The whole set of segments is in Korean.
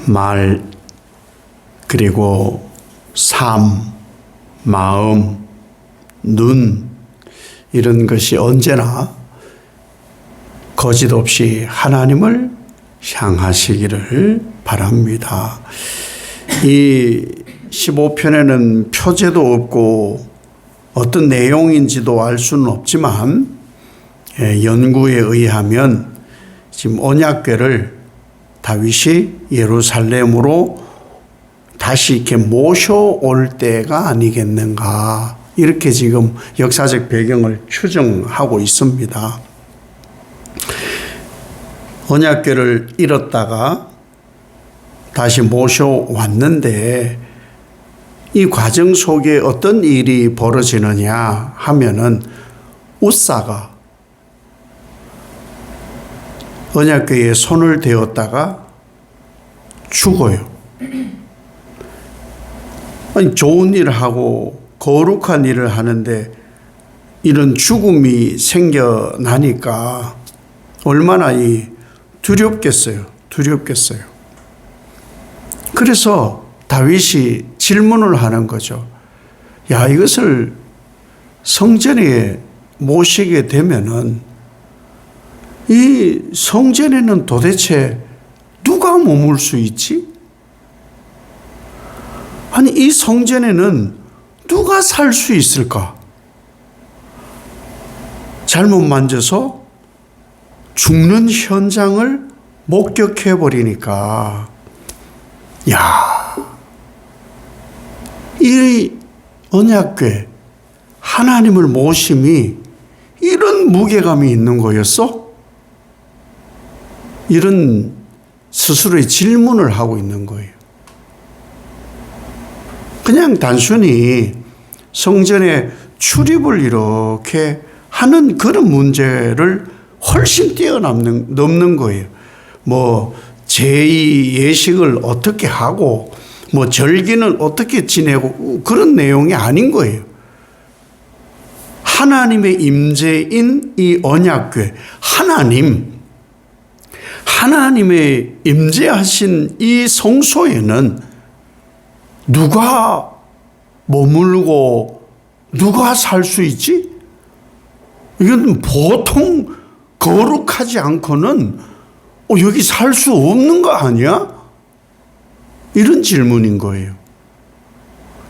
말, 그리고 삶, 마음, 눈, 이런 것이 언제나 거짓 없이 하나님을 향하시기를 바랍니다. 이 15편에는 표제도 없고 어떤 내용인지도 알 수는 없지만 연구에 의하면 지금 언약궤를 다윗이 예루살렘으로 다시 이렇게 모셔올 때가 아니겠는가, 이렇게 지금 역사적 배경을 추정하고 있습니다. 언약궤를 잃었다가 다시 모셔왔는데 이 과정 속에 어떤 일이 벌어지느냐 하면은 웃사가 언약궤에 손을 대었다가 죽어요. 아니, 좋은 일을 하고 거룩한 일을 하는데 이런 죽음이 생겨나니까 얼마나 두렵겠어요. 그래서 다윗이 질문을 하는 거죠. 야, 이것을 성전에 모시게 되면은 이 성전에는 도대체 누가 머물 수 있지? 아니, 이 성전에는 누가 살 수 있을까? 잘못 만져서 죽는 현장을 목격해 버리니까, 야, 이 언약궤, 하나님을 모심이 이런 무게감이 있는 거였어? 이런 스스로의 질문을 하고 있는 거예요. 그냥 단순히 성전에 출입을 이렇게 하는 그런 문제를 훨씬 뛰어넘는 거예요. 뭐 제2 예식을 어떻게 하고 뭐 절기는 어떻게 지내고 그런 내용이 아닌 거예요. 하나님의 임재인 이 언약궤, 하나님의 임재하신 이 성소에는 누가 머물고 누가 살 수 있지? 이건 보통 거룩하지 않고는 여기 살 수 없는 거 아니야? 이런 질문인 거예요.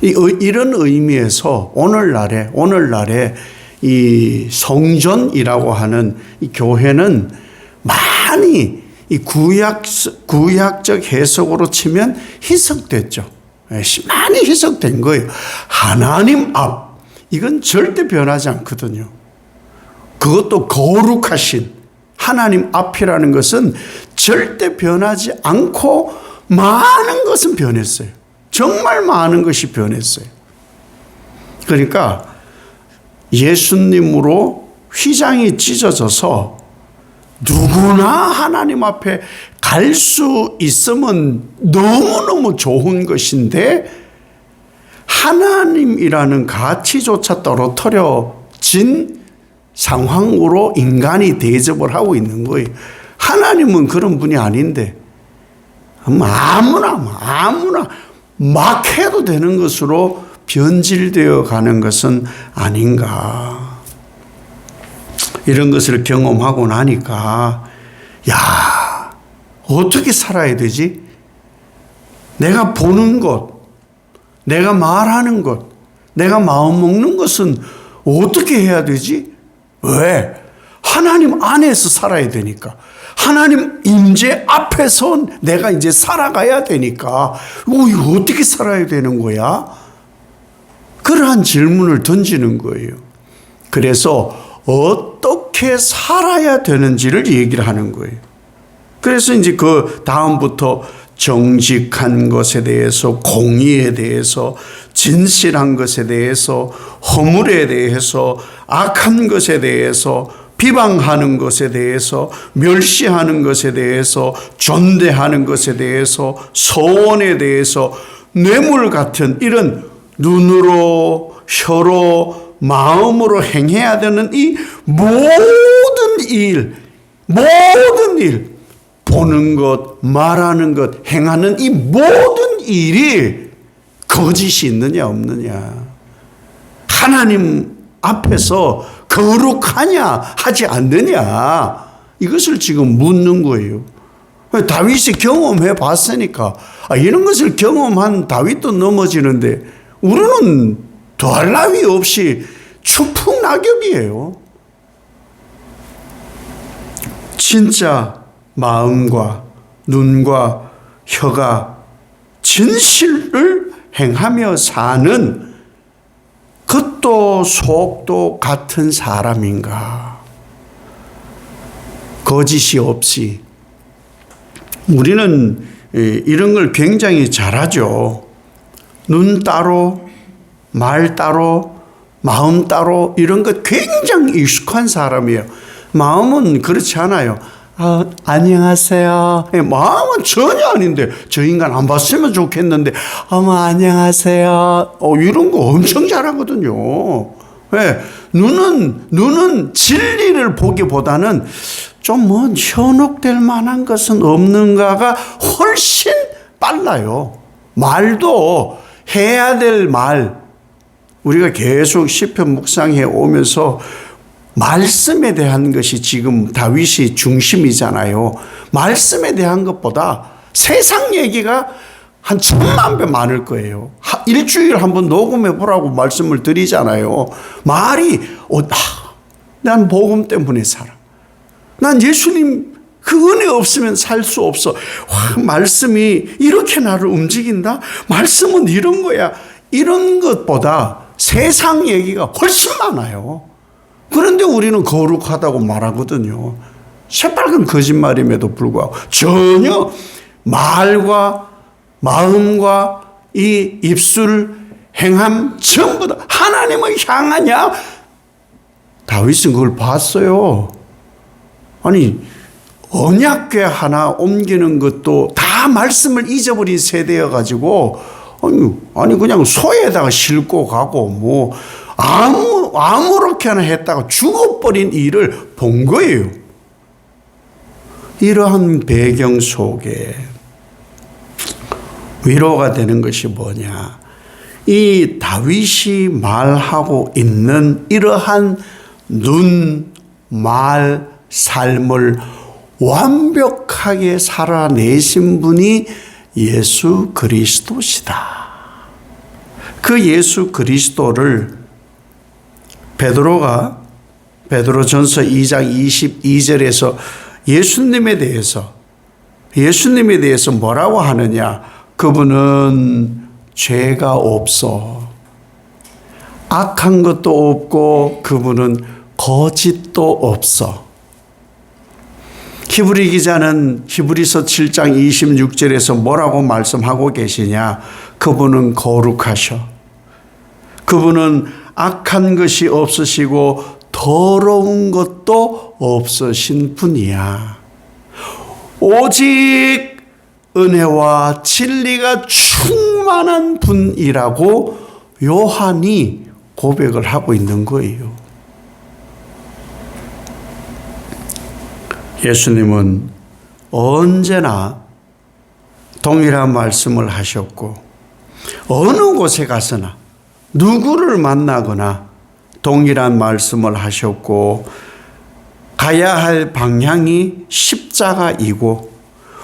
이런 의미에서 오늘날에 이 성전이라고 하는 이 교회는 많이 이 구약적 해석으로 치면 희석됐죠. 많이 희석된 거예요. 하나님 앞, 이건 절대 변하지 않거든요. 그것도 거룩하신 하나님 앞이라는 것은 절대 변하지 않고 많은 것은 변했어요. 정말 많은 것이 변했어요. 그러니까 예수님으로 휘장이 찢어져서 누구나 하나님 앞에 갈 수 있으면 너무너무 좋은 것인데, 하나님이라는 가치조차 떨어뜨려진 상황으로 인간이 대접을 하고 있는 거예요. 하나님은 그런 분이 아닌데 아무나 막 해도 되는 것으로 변질되어 가는 것은 아닌가. 이런 것을 경험하고 나니까, 야, 어떻게 살아야 되지? 내가 보는 것, 내가 말하는 것, 내가 마음 먹는 것은 어떻게 해야 되지? 왜? 하나님 안에서 살아야 되니까. 하나님 임재 앞에서 내가 이제 살아가야 되니까. 이거 어떻게 살아야 되는 거야? 그러한 질문을 던지는 거예요. 그래서 어떻게 살아야 되는지를 얘기를 하는 거예요. 그래서 이제 그 다음부터 정직한 것에 대해서, 공의에 대해서, 진실한 것에 대해서, 허물에 대해서, 악한 것에 대해서, 비방하는 것에 대해서, 멸시하는 것에 대해서, 존대하는 것에 대해서, 소원에 대해서, 뇌물 같은 이런 눈으로, 혀로, 마음으로 행해야 되는 이 모든 일, 보는 것, 말하는 것, 행하는 이 모든 일이 거짓이 있느냐 없느냐. 하나님 앞에서 거룩하냐 하지 않느냐. 이것을 지금 묻는 거예요. 다윗이 경험해 봤으니까 이런 것을 경험한 다윗도 넘어지는데 우리는 더할 나위 없이 추풍낙엽이에요. 진짜 마음과 눈과 혀가 진실을 행하며 사는 겉도 속도 같은 사람인가? 거짓이 없이. 우리는 이런 걸 굉장히 잘하죠. 눈 따로, 말 따로, 마음 따로 이런 것 굉장히 익숙한 사람이에요. 마음은 그렇지 않아요. 안녕하세요. 마음은 전혀 아닌데 저 인간 안 봤으면 좋겠는데 어머 안녕하세요. 이런 거 엄청 잘하거든요. 네, 눈은 진리를 보기보다는 좀 뭐 현혹될 만한 것은 없는가가 훨씬 빨라요. 말도 해야 될 말, 우리가 계속 시편 묵상해 오면서 말씀에 대한 것이 지금 다윗이 중심이잖아요. 말씀에 대한 것보다 세상 얘기가 한 1000만 배 많을 거예요. 일주일 한번 녹음해 보라고 말씀을 드리잖아요. 말이 난 복음 때문에 살아. 난 예수님 그 은혜 없으면 살 수 없어. 말씀이 이렇게 나를 움직인다? 말씀은 이런 거야. 이런 것보다 세상 얘기가 훨씬 많아요. 그런데 우리는 거룩하다고 말하거든요. 새빨간 거짓말임에도 불구하고 전혀 말과 마음과 이 입술 행함 전부 다 하나님을 향하냐? 다윗은 그걸 봤어요. 아니 언약궤 하나 옮기는 것도 다 말씀을 잊어버린 세대여가지고 아니 그냥 소에다가 싣고 가고 뭐 아무렇게나 했다가 죽어버린 일을 본 거예요. 이러한 배경 속에 위로가 되는 것이 뭐냐? 이 다윗이 말하고 있는 이러한 눈, 말, 삶을 완벽하게 살아내신 분이 예수 그리스도시다. 그 예수 그리스도를 베드로전서 2장 22절에서 예수님에 대해서 뭐라고 하느냐? 그분은 죄가 없어. 악한 것도 없고 그분은 거짓도 없어. 히브리 기자는 히브리서 7장 26절에서 뭐라고 말씀하고 계시냐? 그분은 거룩하셔. 그분은 악한 것이 없으시고 더러운 것도 없으신 분이야. 오직 은혜와 진리가 충만한 분이라고 요한이 고백을 하고 있는 거예요. 예수님은 언제나 동일한 말씀을 하셨고 어느 곳에 가서나 누구를 만나거나 동일한 말씀을 하셨고 가야 할 방향이 십자가이고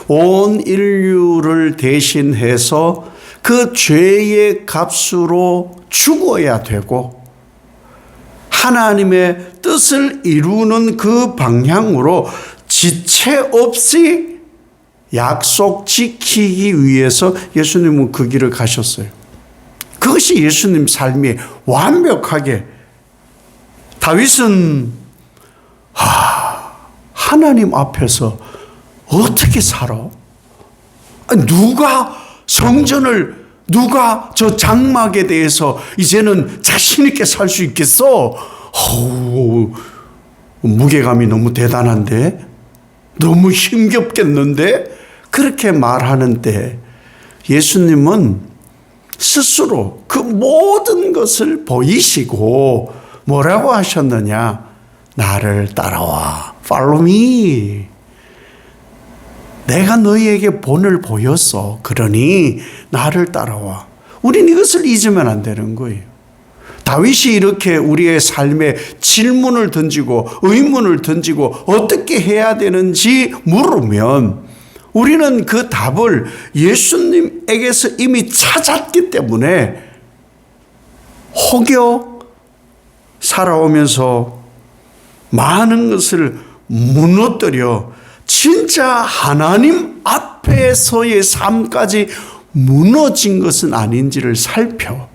온 인류를 대신해서 그 죄의 값으로 죽어야 되고 하나님의 뜻을 이루는 그 방향으로 지체 없이 약속 지키기 위해서 예수님은 그 길을 가셨어요. 그것이 예수님 삶이 완벽하게 다윗은 하나님 앞에서 어떻게 살아? 누가 성전을 누가 저 장막에 대해서 이제는 자신 있게 살 수 있겠어? 무게감이 너무 대단한데? 너무 힘겹겠는데? 그렇게 말하는 때 예수님은 스스로 그 모든 것을 보이시고 뭐라고 하셨느냐? 나를 따라와. Follow me. 내가 너희에게 본을 보였어. 그러니 나를 따라와. 우린 이것을 잊으면 안 되는 거예요. 다윗이 이렇게 우리의 삶에 질문을 던지고 의문을 던지고 어떻게 해야 되는지 물으면 우리는 그 답을 예수님에게서 이미 찾았기 때문에 혹여 살아오면서 많은 것을 무너뜨려 진짜 하나님 앞에서의 삶까지 무너진 것은 아닌지를 살펴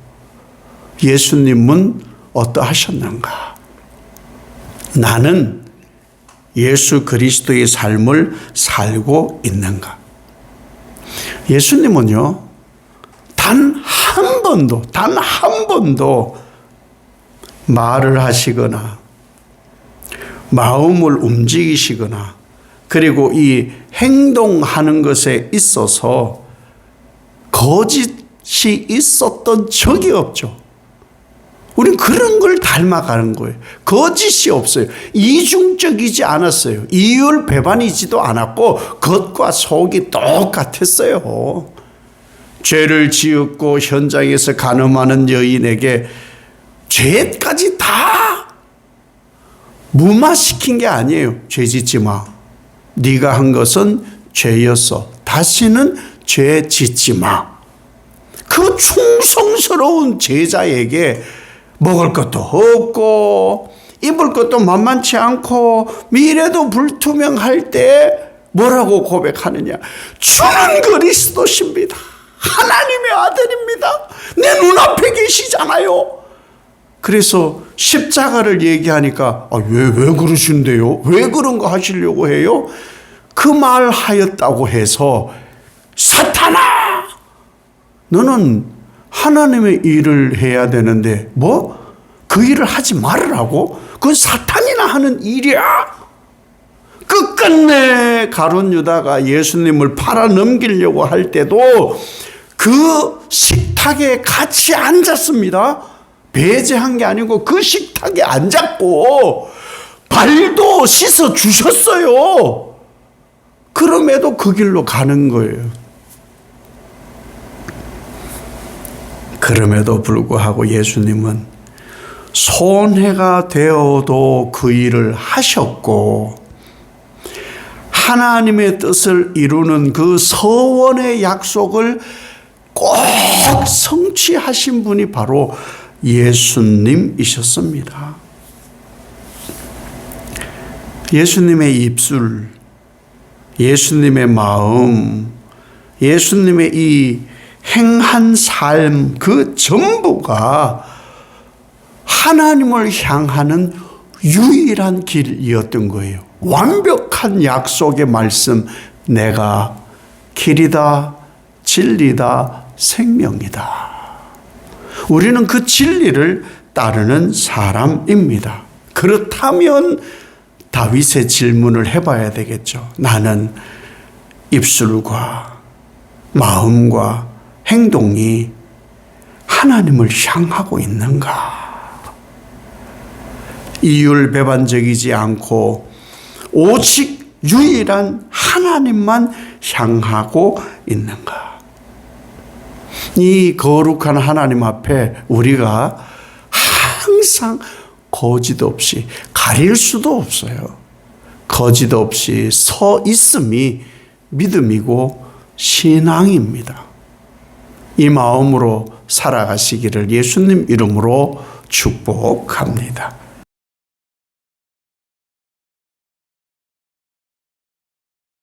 예수님은 어떠하셨는가? 나는 예수 그리스도의 삶을 살고 있는가? 예수님은요, 단 한 번도 말을 하시거나 마음을 움직이시거나 그리고 이 행동하는 것에 있어서 거짓이 있었던 적이 없죠. 우리는 그런 걸 닮아가는 거예요. 거짓이 없어요. 이중적이지 않았어요. 이율 배반이지도 않았고 겉과 속이 똑같았어요. 죄를 지었고 현장에서 간음하는 여인에게 죄까지 다 무마시킨 게 아니에요. 죄 짓지 마. 네가 한 것은 죄였어. 다시는 죄 짓지 마. 그 충성스러운 제자에게 먹을 것도 없고 입을 것도 만만치 않고 미래도 불투명할 때 뭐라고 고백하느냐? 주는 그리스도십니다. 하나님의 아들입니다. 내 눈앞에 계시잖아요. 그래서 십자가를 얘기하니까 왜 그러신데요? 왜 그런 거 하시려고 해요? 그 말 하였다고 해서 사탄아! 너는 하나님의 일을 해야 되는데 그 일을 하지 말으라고? 그건 사탄이나 하는 일이야. 끝끝내 가룟 유다가 예수님을 팔아 넘기려고 할 때도 그 식탁에 같이 앉았습니다. 배제한 게 아니고 그 식탁에 앉았고 발도 씻어 주셨어요. 그럼에도 그 길로 가는 거예요. 그럼에도 불구하고 예수님은 손해가 되어도 그 일을 하셨고 하나님의 뜻을 이루는 그 서원의 약속을 꼭 성취하신 분이 바로 예수님이셨습니다. 예수님의 입술, 예수님의 마음, 예수님의 이 행한 삶 그 전부가 하나님을 향하는 유일한 길이었던 거예요. 완벽한 약속의 말씀, 내가 길이다, 진리다, 생명이다. 우리는 그 진리를 따르는 사람입니다. 그렇다면 다윗의 질문을 해봐야 되겠죠. 나는 입술과 마음과 행동이 하나님을 향하고 있는가? 이율배반적이지 않고 오직 유일한 하나님만 향하고 있는가? 이 거룩한 하나님 앞에 우리가 항상 거짓 없이 가릴 수도 없어요. 거짓 없이 서 있음이 믿음이고 신앙입니다. 이 마음으로 살아가시기를 예수님 이름으로 축복합니다.